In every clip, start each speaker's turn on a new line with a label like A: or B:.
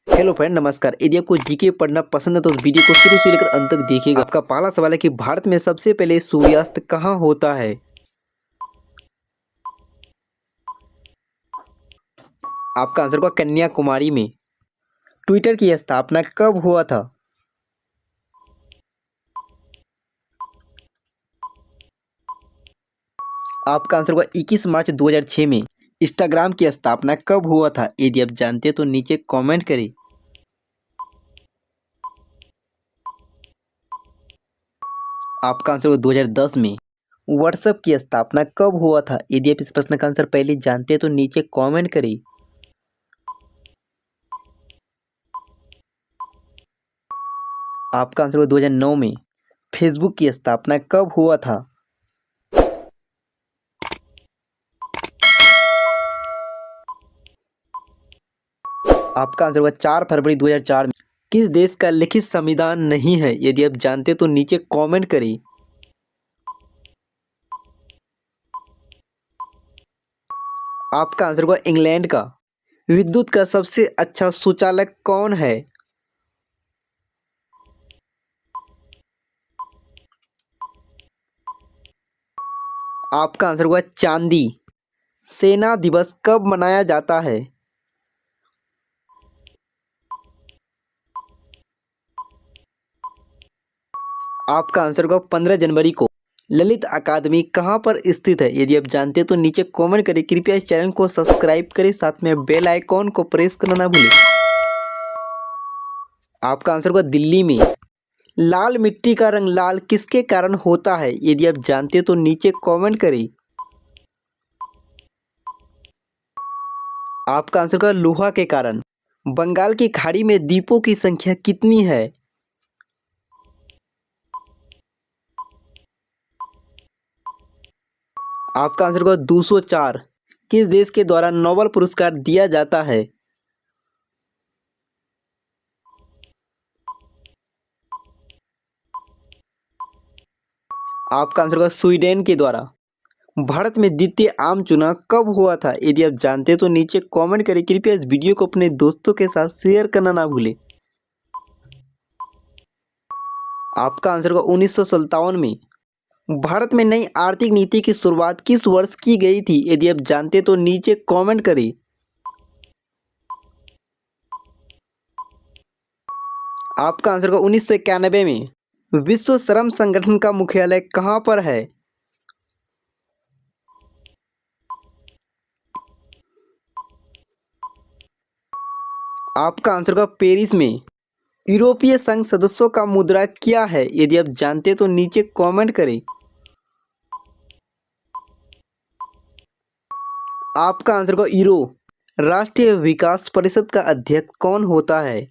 A: Hello friend, नमस्कार। यदि आपको जीके पढ़ना पसंद है तो उस वीडियो को शुरू से लेकर अंत तक देखिएगा। आपका पहला सवाल है कि भारत में सबसे पहले सूर्यास्त कहाँ होता है। आपका आंसर होगा कन्याकुमारी में। ट्विटर की स्थापना कब हुआ था। आपका आंसर होगा 21 मार्च 2006 में। इंस्टाग्राम की स्थापना कब हुआ था। यदि आप जानते हैं तो नीचे कमेंट करें। आपका आंसर होगा 2010 में। व्हाट्सएप की स्थापना कब हुआ था। यदि आप इस प्रश्न का आंसर पहले जानते हैं तो नीचे कमेंट करें। आपका आंसर होगा 2009 में। फेसबुक की स्थापना कब हुआ था। आपका आंसर होगा 4 फरवरी 2004 में। किस देश का लिखित संविधान नहीं है। यदि आप जानते हैं तो नीचे कमेंट करें। आपका आंसर होगा इंग्लैंड का। विद्युत का सबसे अच्छा सुचालक कौन है। आपका आंसर होगा चांदी। सेना दिवस कब मनाया जाता है। आपका आंसर होगा 15 जनवरी को। ललित अकादमी कहाँ पर स्थित है। यदि आप जानते हैं तो नीचे कमेंट करें। कृपया इस चैनल को सब्सक्राइब करें, साथ में बेल आइकॉन को प्रेस करना ना भूलें। आपका आंसर होगा दिल्ली में। लाल मिट्टी का रंग लाल किसके कारण होता है। यदि आप जानते हैं तो नीचे कमेंट करें। आपका आंसर होगा लोहा के कारण। बंगाल की खाड़ी में द्वीपों की संख्या कितनी है। आपका आंसर होगा 204। किस देश के द्वारा नोबेल पुरस्कार दिया जाता है। आपका आंसर होगा स्वीडन के द्वारा। भारत में द्वितीय आम चुनाव कब हुआ था। यदि आप जानते हैं तो नीचे कमेंट करें। कृपया इस वीडियो को अपने दोस्तों के साथ शेयर करना ना भूलें। आपका आंसर होगा 1957 में। भारत में नई आर्थिक नीति की शुरुआत किस वर्ष की गई थी। यदि आप जानते हैं तो नीचे कमेंट करें। आपका आंसर होगा 1991 में। विश्व श्रम संगठन का मुख्यालय कहाँ पर है। आपका आंसर होगा पेरिस में। यूरोपीय संघ सदस्यों का मुद्रा क्या है। यदि आप जानते हैं तो नीचे कमेंट करें। आपका आंसर होगा यूरो। राष्ट्रीय विकास परिषद का अध्यक्ष कौन होता है।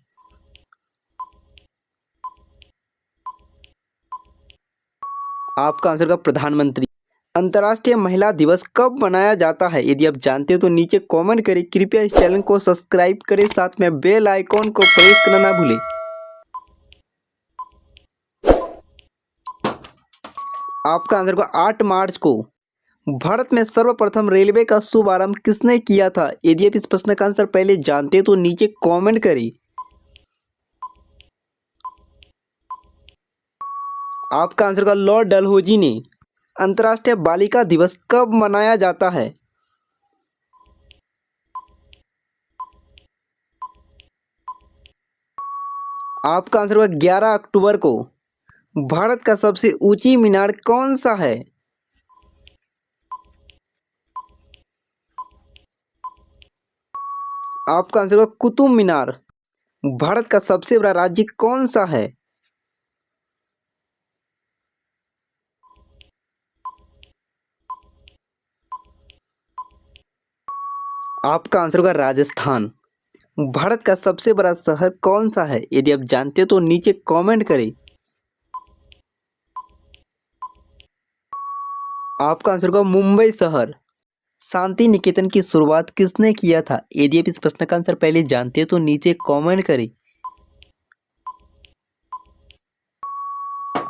A: आपका आंसर होगा प्रधानमंत्री। अंतर्राष्ट्रीय महिला दिवस कब मनाया जाता है। यदि आप जानते हो तो नीचे कमेंट करें। कृपया इस चैनल को सब्सक्राइब करें, साथ में बेल आइकॉन को प्रेस करना ना भूलें। आपका आंसर होगा 8 मार्च को। भारत में सर्वप्रथम रेलवे का शुभारंभ किसने किया था। यदि आप इस प्रश्न का आंसर पहले जानते हैं तो नीचे कमेंट करें। आपका आंसर होगा लॉर्ड डलहौजी ने। अंतर्राष्ट्रीय बालिका दिवस कब मनाया जाता है। आपका आंसर होगा 11 अक्टूबर को। भारत का सबसे ऊंची मीनार कौन सा है। आपका आंसर होगा कुतुब मीनार। भारत का सबसे बड़ा राज्य कौन सा है। आपका आंसर होगा राजस्थान। भारत का सबसे बड़ा शहर कौन सा है। यदि आप जानते हो तो नीचे कमेंट करें। आपका आंसर होगा मुंबई शहर। शांति निकेतन की शुरुआत किसने किया था। यदि आप इस प्रश्न का आंसर पहले जानते हो तो नीचे कमेंट करें।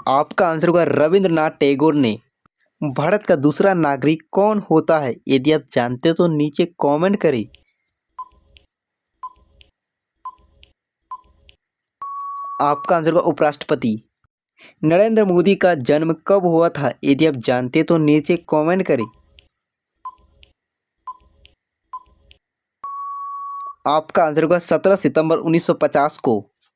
A: आपका आंसर होगा रविंद्रनाथ टैगोर ने। भारत का दूसरा नागरिक कौन होता है। यदि आप जानते हो तो नीचे कमेंट करें। आपका आंसर होगा उपराष्ट्रपति। नरेंद्र मोदी का जन्म कब हुआ था? यदि आप जानते तो नीचे कमेंट करें। आपका आंसर होगा 17 सितंबर 1950 को।